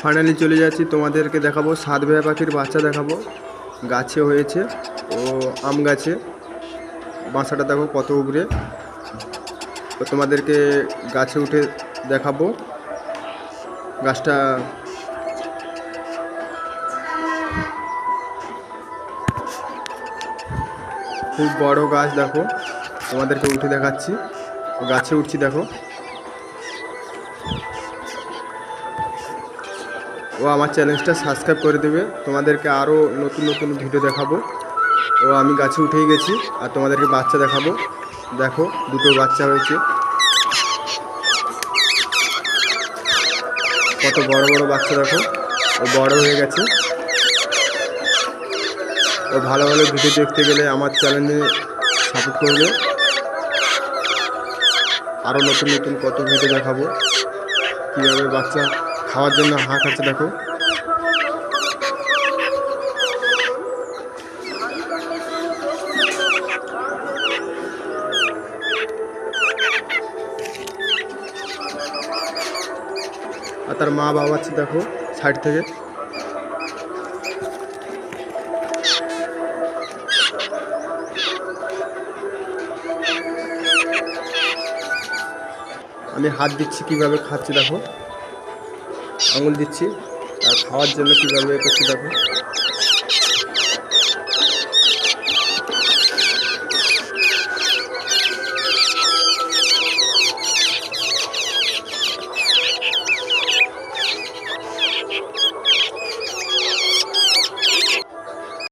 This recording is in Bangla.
ফাইনালি চলে যাচ্ছি, তোমাদেরকে দেখাবো সাত ভাইয়া পাখির বাচ্চা দেখাবো। গাছে হয়েছে ও আম গাছে, বাসাটা দেখো কত উপরে। তো তোমাদেরকে গাছে উঠে দেখাবো। গাছটা খুব বড় গাছ, দেখো তোমাদেরকে উঠে দেখাচ্ছি। গাছে উঠছি দেখো। ও আমার চ্যানেলটা সাবস্ক্রাইব করে দেবে, তোমাদেরকে আরও নতুন নতুন ভিডিও দেখাবো। ও আমি গাছে উঠেই গেছি আর তোমাদেরকে বাচ্চা দেখাবো। দেখো দুটো বাচ্চা হয়েছে, কত বড় বড় বাচ্চা দেখো। ও বড় হয়ে গেছে। ও ভালো ভালো ভিডিও দেখতে গেলে আমার চ্যানেলে সাপোর্ট করবে। আরও নতুন নতুন কত ভিডিও দেখাবো, কীভাবে বাচ্চা খাওয়ার জন্য হাঁক আছে দেখো। আর তার মা বাবা আছে দেখো সাইড থেকে। আমি হাত দিচ্ছি কিভাবে খাচ্ছি দেখো, আঙুল দিচ্ছি আর খাওয়ার জন্য কিভাবে করছি দেখো।